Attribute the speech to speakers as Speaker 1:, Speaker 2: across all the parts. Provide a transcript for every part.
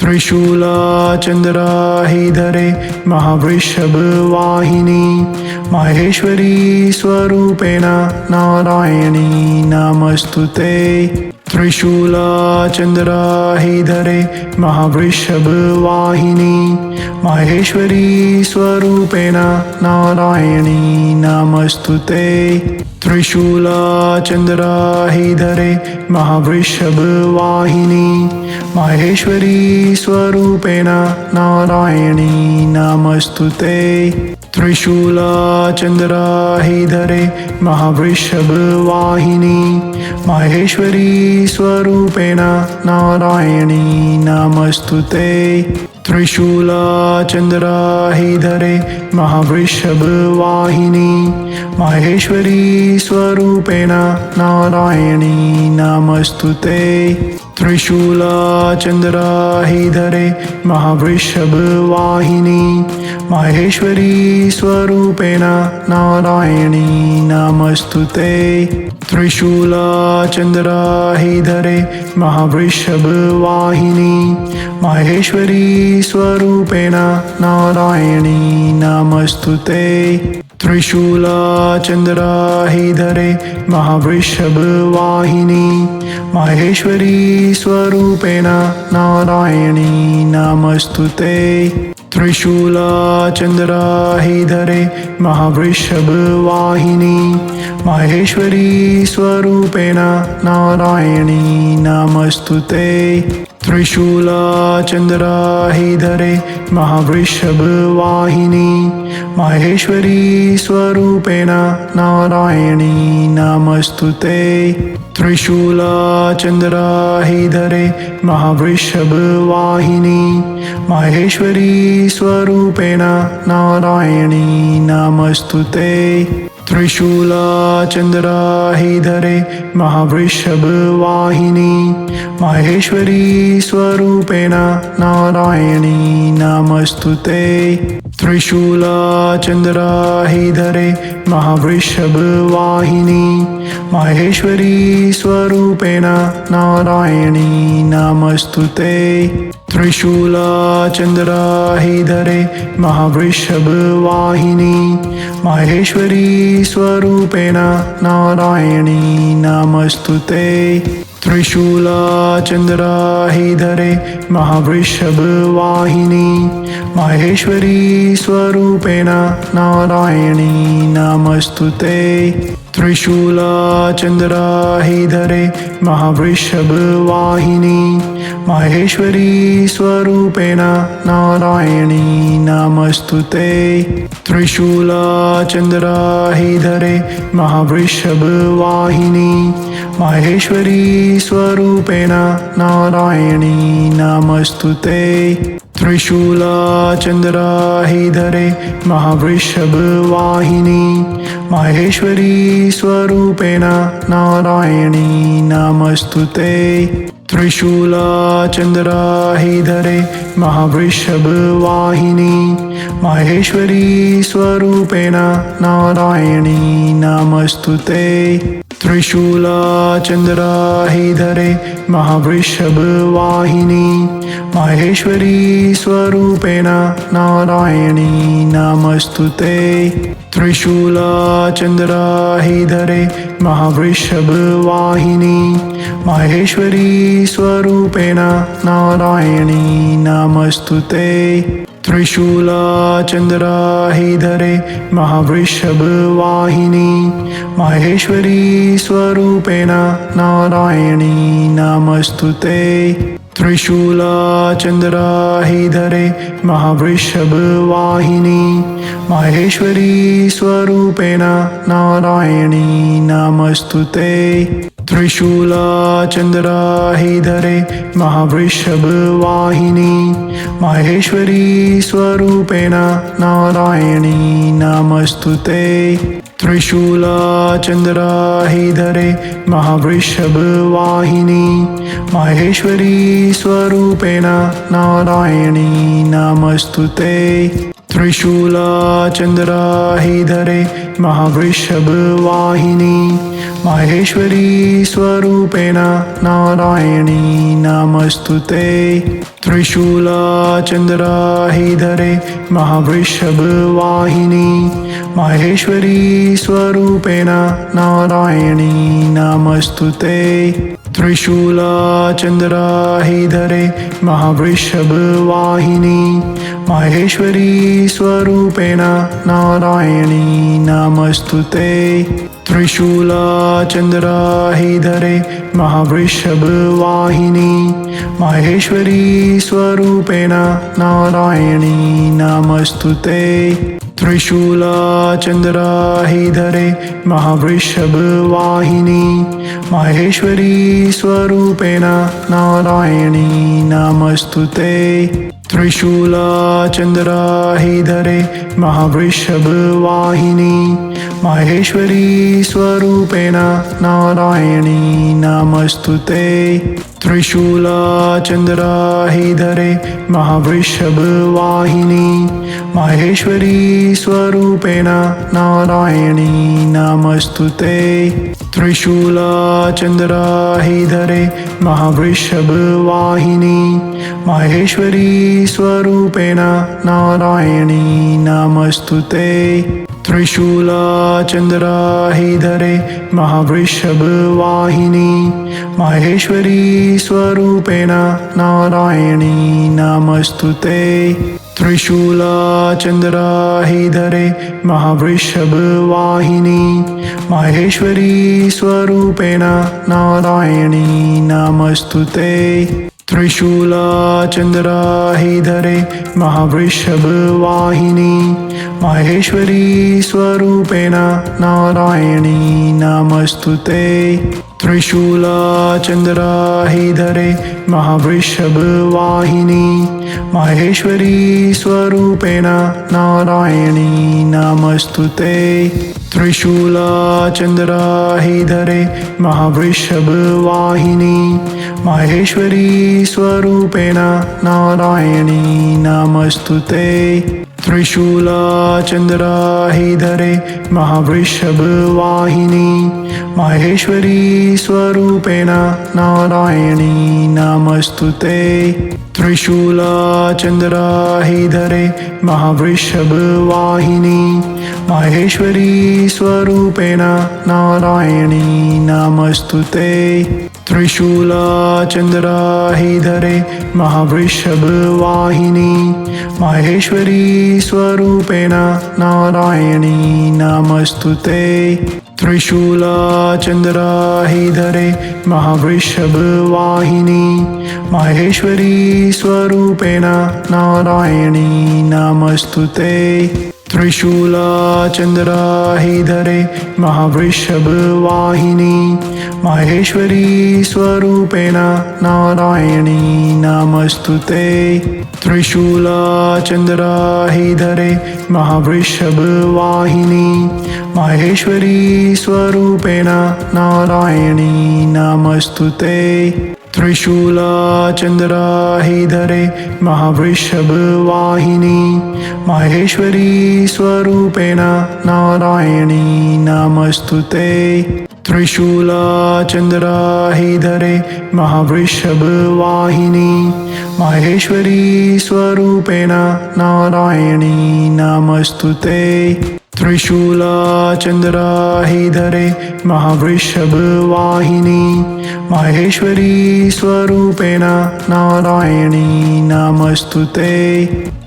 Speaker 1: त्रिशूलाचन्द्राहिधरे महावृषभवाहिनी माहेश्वरी स्वरूपेण नारायणी नमस्तुते। त्रिशूलाचन्द्राहिधरे महावृषभवाहिनी माहेश्वरी स्वरूपेण नारायणी नमस्तुते। त्रिशूलाचन्द्राहिधरे महावृषभवाहिनी माहेश्वरी स्वरूपेण नारायणी नमस्तुते। त्रिशूलाचन्द्राहिधरे महावृषभवाहिनी माहेश्वरी स्वरूपेण नारायणी नमस्तुते। त्रिशूलाचन्द्राहिधरे महावृषभवाहिनी माहेश्वरी स्वरूपेण नारायणी नमस्तुते। त्रिशूलाचन्द्राहिधरे महावृषभवाहिनी माहेश्वरी स्वरूपेण नारायणी नमस्तुते। त्रिशूलाचन्द्राहिधरे महावृषभवाहिनी माहेश्वरी स्वरूपेण नारायणी नमस्तुते। त्रिशूलाचन्द्राहिधरे महावृषभवाहिनी माहेश्वरी स्वरूपेण नारायणी नमस्तुते। त्रिशूलाचन्द्राहिधरे महावृषभवाहिनी माहेश्वरी स्वरूपेण नारायणी नमस्तुते। त्रिशूलाचन्द्राहिधरे महावृषभवाहिनी माहेश्वरी स्वरूपेण नारायणी नमस्तुते। त्रिशूलाचन्द्राहिधरे महावृषभवाहिनी माहेश्वरी स्वरूपेण नारायणी नमस्तुते। त्रिशूलाचन्द्राहिधरे महावृषभवाहिनी माहेश्वरी स्वरूपेण नारायणी नमस्तुते। त्रिशूलाचन्द्राहिधरे महावृषभवाहिनी माहेश्वरी स्वरूपेण नारायणी नमस्तुते। त्रिशूलाचन्द्राहिधरे महावृषभवाहिनी माहेश्वरी स्वरूपेण नारायणी नमस्तुते। त्रिशूलाचन्द्राहिधरे महावृषभवाहिनी माहेश्वरी स्वरूपेण नारायणी नमस्तुते। त्रिशूलाचन्द्राहिधरे महावृषभवाहिनी माहेश्वरी स्वरूपेण नारायणी नमस्तुते। त्रिशूलाचन्द्राहिधरे महावृषभवाहिनी माहेश्वरी स्वरूपेण नारायणी नमस्तुते। त्रिशूलाचन्द्राहिधरे महावृषभवाहिनी माहेश्वरी स्वरूपेण नारायणी नमस्तुते। त्रिशूलाचन्द्राहिधरे महावृषभवाहिनी माहेश्वरी स्वरूपेण नारायणी नमस्तुते। त्रिशूलाचन्द्राहिधरे महावृषभवाहिनी माहेश्वरी स्वरूपेण नारायणी नमस्तुते। त्रिशूलाचन्द्राहिधरे महावृषभवाहिनी माहेश्वरी स्वरूपेण नारायणी नमस्तुते। त्रिशूलाचन्द्राहिधरे महावृषभवाहिनी माहेश्वरी स्वरूपेण नारायणी नमस्तुते। त्रिशूलाचन्द्राहिधरे महावृषभवाहिनी माहेश्वरी स्वरूपेण नारायणी नमस्तुते। त्रिशूलाचन्द्राहिधरे महावृषभवाहिनी माहेश्वरी स्वरूपेण नारायणी नमस्तुते। त्रिशूलाचन्द्राहिधरे महावृषभवाहिनी माहेश्वरी स्वरूपेण नारायणी नमस्तुते। त्रिशूलाचन्द्राहिधरे महावृषभवाहिनी माहेश्वरी स्वरूपेण नारायणी नमस्तुते त्रिशूलचन्द्राहिधरे महावृषभवाहिनी माहेश्वरी स्वरूपेण नारायणी नमस्तुते त्रिशूलचन्द्राहिधरे महावृषभवाहिनी माहेश्वरी स्वरूपेण नारायणी नमस्तुते त्रिशूलचन्द्राहिधरे महावृषभवाहिनी माहेश्वरी स्वरूपेण नारायणी नमस्तुते त्रिशूलचन्द्राहिधरे महावृषभवाहिनी माहेश्वरी स्वरूपेण नारायणी नमस्तुते त्रिशूलचन्द्राहिधरे महावृषभवाहिनी माहेश्वरी स्वरूपेण नारायणी नमस्तुते त्रिशूलचन्द्राहिधरे महावृषभवाहिनी माहेश्वरी स्वरूपेण नारायणी नमस्तुते त्रिशूलचन्द्राहिधरे महावृषभवाहिनी माहेश्वरी स्वरूपेण नारायणी नमस्तुते त्रिशूलचन्द्राहिधरे महावृषभवाहिनी माहेश्वरी स्वरूपेण नारायणी नमस्तुते त्रिशूलचन्द्राहिधरे महावृषभवाहिनी माहेश्वरी स्वरूपेण नारायणी नमस्तुते त्रिशूलचन्द्राहिधरे महावृषभवाहिनी माहेश्वरी स्वरूपेण नारायणी नमस्तुते त्रिशूलचन्द्राहिधरे महावृषभवाहिनी माहेश्वरी स्वरूपेण नारायणी नमस्तुते त्रिशूलचन्द्राहिधरे महावृषभवाहिनी माहेश्वरी स्वरूपेण नारायणी नमस्तुते त्रिशूलचन्द्राहिधरे महावृषभवाहिनी माहेश्वरी स्वरूपेण नारायणी नमस्तुते त्रिशूलचन्द्राहिधरे महावृषभवाहिनी माहेश्वरी स्वरूपेण नारायणी नमस्तुते त्रिशूलचन्द्राहिधरे महावृषभवाहिनी माहेश्वरी स्वरूपेण नारायणी नमस्तुते त्रिशूलचन्द्राहिधरे महावृषभवाहिनी माहेश्वरी स्वरूपेण नारायणी नमस्तुते त्रिशूलचन्द्राहिधरे महावृषभवाहिनी माहेश्वरी स्वरूपेण नारायणी नमस्तुते त्रिशूलचन्द्राहिधरे महावृषभवाहिनी माहेश्वरी स्वरूपेण नारायणी नमस्तुते त्रिशूलचन्द्राहिधरे महावृषभवाहिनी माहेश्वरी स्वरूपेण नारायणी नमस्तुते त्रिशूलचन्द्राहिधरे महावृषभवाहिनी माहेश्वरी स्वरूपेण नारायणी नमस्तुते त्रिशूलचन्द्राहिधरे महावृषभवाहिनी माहेश्वरी स्वरूपेण नारायणी नमस्तुते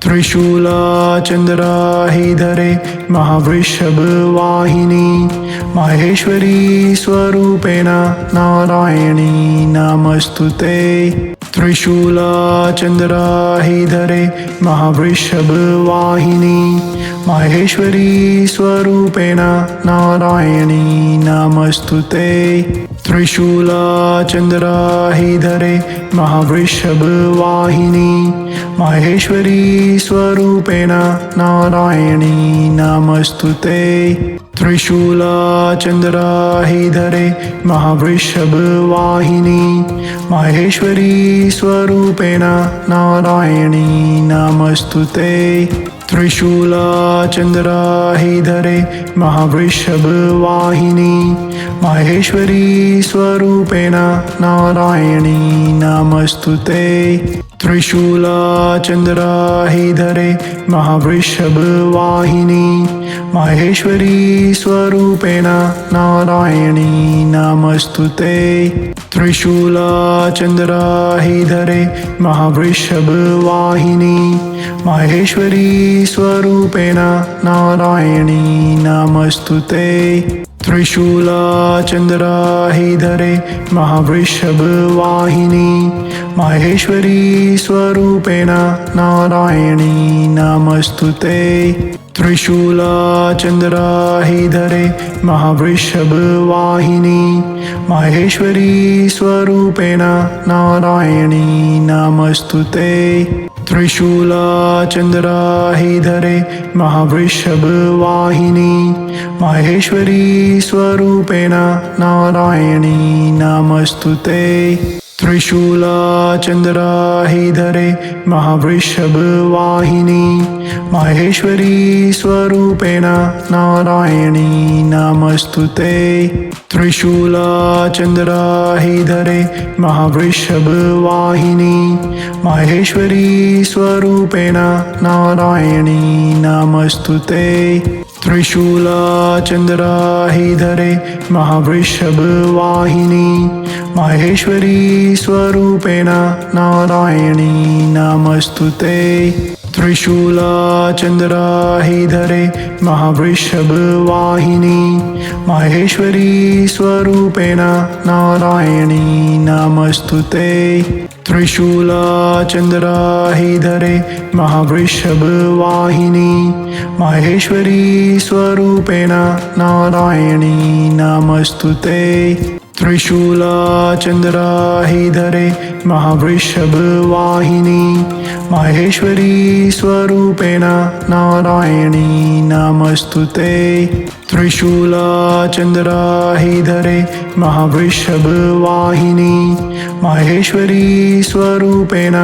Speaker 1: त्रिशूलचन्द्राहिधरे महावृषभवाहिनी माहेश्वरी स्वरूपेण नारायणी नमस्तुते त्रिशूलचन्द्राहिधरे महावृषभवाहिनी माहेश्वरी स्वरूपेण नारायणी नमस्तुते त्रिशूलचन्द्राहिधरे महावृषभवाहिनी माहेश्वरी स्वरूपेण नारायणी नमस्तुते त्रिशूलचन्द्राहिधरे महावृषभवाहिनी माहेश्वरी स्वरूपेण नारायणी नमस्तुते त्रिशूलचन्द्राहिधरे महावृषभवाहिनी माहेश्वरी स्वरूपेण नारायणी नमस्तुते त्रिशूलचन्द्राहिधरे महावृषभवाहिनी माहेश्वरी स्वरूपेण नारायणी नमस्तुते त्रिशूलचन्द्राहिधरे महावृषभवाहिनी माहेश्वरी स्वरूपेण नारायणी नमस्तुते त्रिशूलचन्द्राहिधरे महावृषभवाहिनी माहेश्वरी स्वरूपेण नारायणी नमस्तुते त्रिशूलचन्द्राहिधरे महावृषभवाहिनी माहेश्वरी स्वरूपेण नारायणी नमस्तुते त्रिशूलचन्द्राहिधरे महावृषभवाहिनी माहेश्वरी स्वरूपेण नारायणी नमस्तुते त्रिशूलचन्द्राहिधरे महावृषभवाहिनी माहेश्वरी स्वरूपेण नारायणी नमस्तुते त्रिशूलचन्द्राहिधरे महावृषभवाहिनी माहेश्वरी स्वरूपेण नारायणी नमस्तुते त्रिशूलचन्द्राहिधरे महावृषभवाहिनी माहेश्वरी स्वरूपेण नारायणी नमस्तुते त्रिशूलचन्द्राहिधरे महावृषभवाहिनी माहेश्वरी स्वरूपेण नारायणी नमस्तुते त्रिशूलचन्द्राहिधरे महावृषभवाहिनी माहेश्वरी स्वरूपेण नारायणी नमस्तुते त्रिशूलचन्द्राहिधरे महावृषभवाहिनी माहेश्वरी स्वरूपेण नारायणी नमस्तुते त्रिशूलचन्द्राहिधरे महावृषभवाहिनी माहेश्वरी स्वरूपेण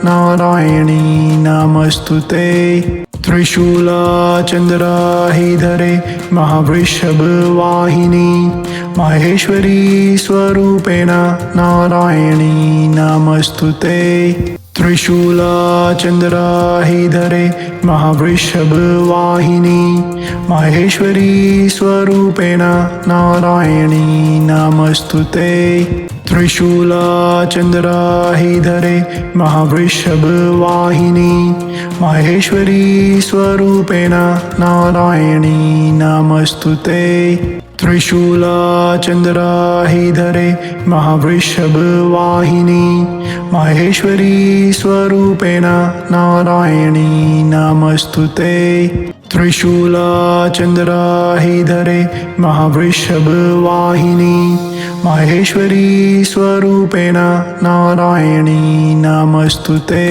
Speaker 1: नारायणी नमस्तुते त्रिशूलचन्द्राहिधरे महावृषभवाहिनी माहेश्वरी स्वरूपेण नारायणी नमस्तुते त्रिशूलचन्द्राहिधरे महावृषभवाहिनी माहेश्वरी स्वरूपेण नारायणी नमस्तुते त्रिशूलचन्द्राहिधरे महावृषभवाहिनी माहेश्वरी स्वरूपेण नारायणी नमस्तुते त्रिशूलचन्द्राहिधरे महावृषभवाहिनी माहेश्वरी स्वरूपेण नारायणी नमस्तुते त्रिशूलचन्द्राहिधरे महावृषभवाहिनी माहेश्वरी स्वरूपेण नारायणी नमस्तुते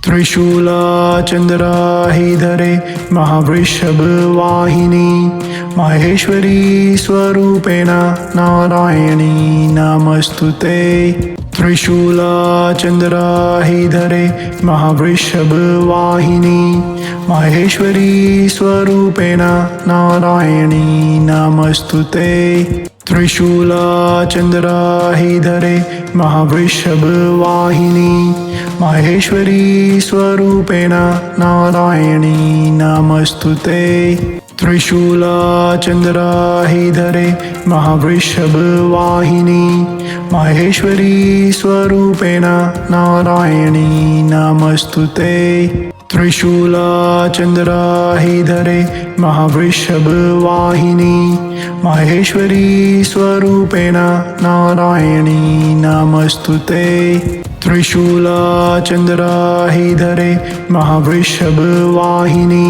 Speaker 1: त्रिशूलचन्द्राहिधरे महावृषभवाहिनी माहेश्वरी स्वरूपेण नारायणी नमस्तुते त्रिशूलचन्द्राहिधरे महावृषभवाहिनी माहेश्वरी स्वरूपेण नारायणी नमस्तुते त्रिशूलचन्द्राहिधरे महावृषभवाहिनी माहेश्वरी स्वरूपेण नारायणी नमस्तुते त्रिशूलचन्द्राहिधरे महावृषभवाहिनी माहेश्वरी स्वरूपेण नारायणी नमस्तुते त्रिशूलचन्द्राहिधरे महावृषभवाहिनी माहेश्वरी स्वरूपेण नारायणी नमस्तुते त्रिशूलचन्द्राहिधरे महावृषभवाहिनी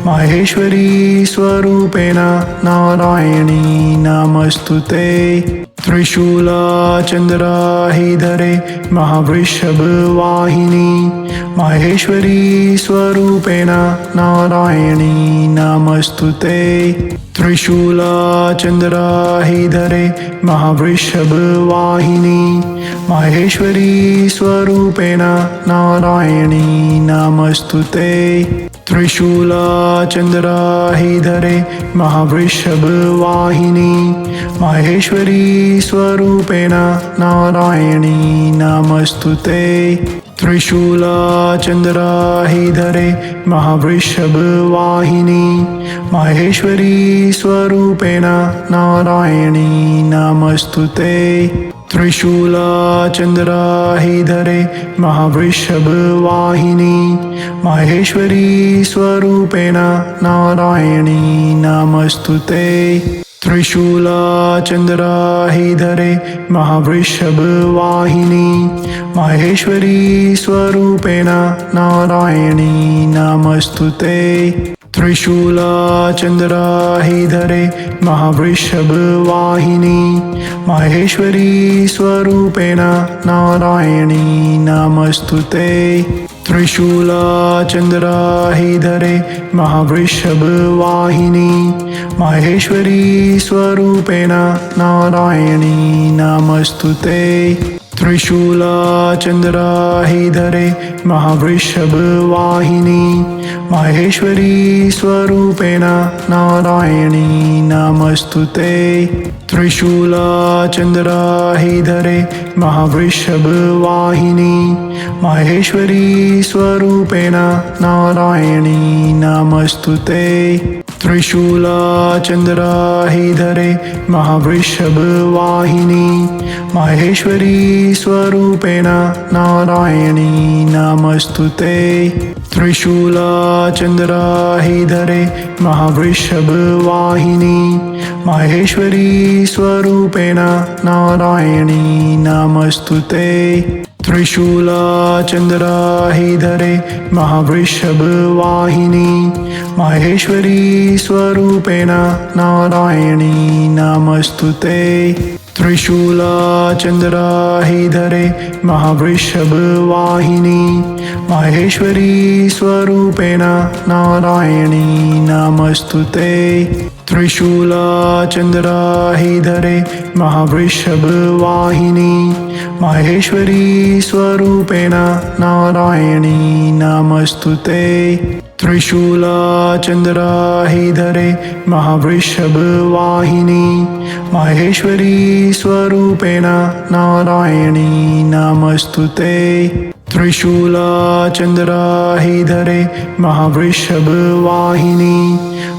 Speaker 1: माहेश्वरी स्वरूपेण नारायणी नमस्तुते त्रिशूलचन्द्राहिधरे महावृषभवाहिनी माहेश्वरी स्वरूपेण नारायणी नमस्तुते त्रिशूलाचन्द्राहिधरे महावृषभवाहिनी माहेश्वरी स्वरूपेण नारायणी नमस्तुते त्रिशूलाचन्द्राहिधरे महावृषभवाहिनी माहेश्वरी स्वरूपेण नारायणी नमस्तुते त्रिशूलाचन्द्राहिधरे महावृषभवाहिनी माहेश्वरी स्वरूपेण नारायणी नमस्तुते त्रिशूलाचन्द्राहिधरे महावृषभवाहिनी माहेश्वरी स्वरूपेण नारायणी नमस्तुते त्रिशूलाचन्द्राहिधरे महावृषभवाहिनी माहेश्वरी स्वरूपेण नारायणी नमस्तुते त्रिशूलाचन्द्राहिधरे महावृषभवाहिनी माहेश्वरी स्वरूपेण नारायणी नमस्तुते त्रिशूलाचन्द्राहिधरे महावृषभवाहिनी माहेश्वरी स्वरूपेण नारायणी नमस्तुते त्रिशूलाचन्द्राहिधरे महावृषभवाहिनी माहेश्वरी स्वरूपेण नारायणी नमस्तुते त्रिशूलाचन्द्राहिधरे महावृषभवाहिनी माहेश्वरी स्वरूपेण नारायणी नमस्तुते त्रिशूलाचन्द्राहिधरे महावृषभवाहिनी माहेश्वरी स्वरूपेण नारायणी नमस्तुते त्रिशूलाचन्द्राहिधरे महावृषभवाहिनी माहेश्वरी स्वरूपेण नारायणी नमस्तुते त्रिशूलाचन्द्राहिधरे महावृषभवाहिनी माहेश्वरी स्वरूपेण नारायणी नमस्तुते त्रिशूलाचन्द्राहिधरे महावृषभवाहिनी माहेश्वरी स्वरूपेण नारायणी नमस्तुते त्रिशूलाचन्द्राहिधरे महावृषभवाहिनी माहेश्वरी स्वरूपेण नारायणी नमस्तुते त्रिशूलाचन्द्राहिधरे महावृषभवाहिनी माहेश्वरी स्वरूपेण नारायणी नमस्तुते त्रिशूलाचन्द्राहिधरे महावृषभवाहिनी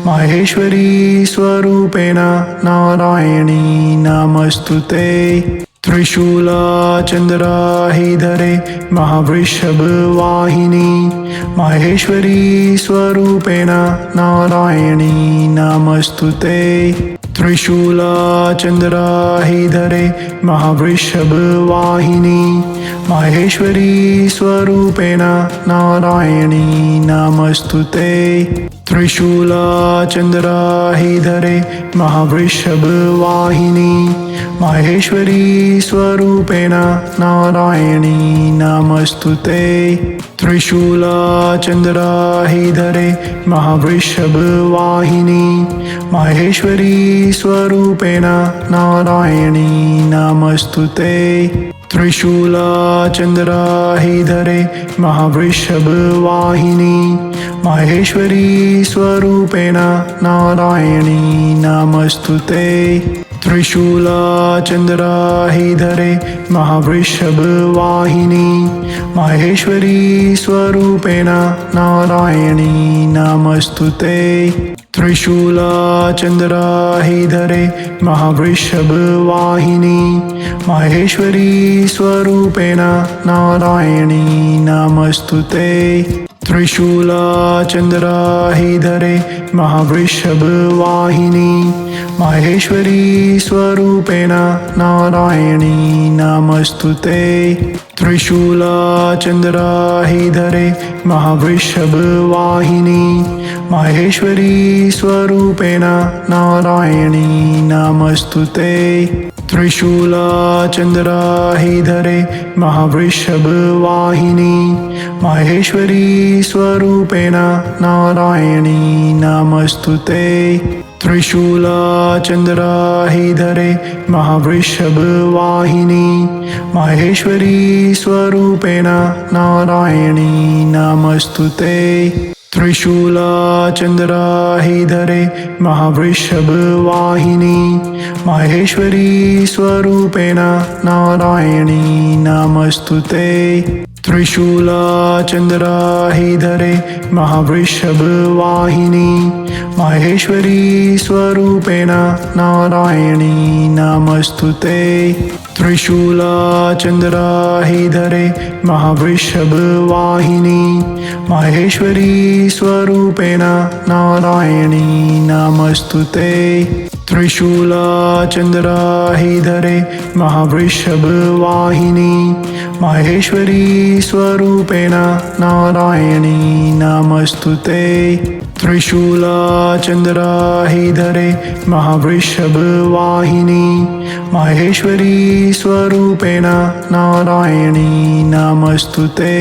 Speaker 1: माहेश्वरी स्वरूपेण नारायणी नमस्तुते त्रिशूलाचन्द्राहिधरे महावृषभवाहिनी माहेश्वरी स्वरूपेण नारायणी नमस्तुते त्रिशूलाचन्द्राहिधरे महावृषभवाहिनी माहेश्वरी स्वरूपेण नारायणी नमस्तुते त्रिशूलाचन्द्राहिधरे महावृषभवाहिनी माहेश्वरी स्वरूपेण नारायणी नमस्तुते त्रिशूलाचन्द्राहिधरे महावृषभवाहिनी माहेश्वरी स्वरूपेण नारायणी नमस्तुते त्रिशूलाचन्द्राहिधरे महावृषभवाहिनी माहेश्वरी स्वरूपेण नारायणी नमस्तुते त्रिशूलाचन्द्राहिधरे महावृषभवाहिनी माहेश्वरी स्वरूपेण नारायणी नमस्तुते त्रिशूलाचन्द्राहिधरे महावृषभवाहिनी माहेश्वरी स्वरूपेण नारायणी नमस्तुते त्रिशूलाचन्द्राहिधरे महावृषभवाहिनी माहेश्वरी स्वरूपेण नारायणी नमस्तुते त्रिशूलाचन्द्राहिधरे महावृषभवाहिनी माहेश्वरी स्वरूपेण नारायणी नमस्तुते त्रिशूलाचन्द्राहिधरे महावृषभवाहिनी माहेश्वरी स्वरूपेण नारायणी नमस्तुते त्रिशूलचन्द्रहिधरे महावृषभवाहिनी माहेश्वरी स्वरूपेण नारायणी नमस्तुते त्रिशूलचन्द्रहिधरे महावृषभवाहिनी माहेश्वरी स्वरूपेण नारायणी नमस्तुते त्रिशूलचन्द्रहिधरे महावृषभवाहिनी माहेश्वरी स्वरूपेण नारायणी नमस्तुते त्रिशूलचन्द्रहिधरे महावृषभवाहिनी माहेश्वरी स्वरूपेण नारायणी नमस्तुते त्रिशूलचन्द्रहिधरे महावृषभवाहिनी माहेश्वरी स्वरूपेण नारायणी नमस्तुते त्रिशूलचन्द्रहिधरे महावृषभवाहिनी माहेश्वरी स्वरूपेण नारायणी नमस्तुते।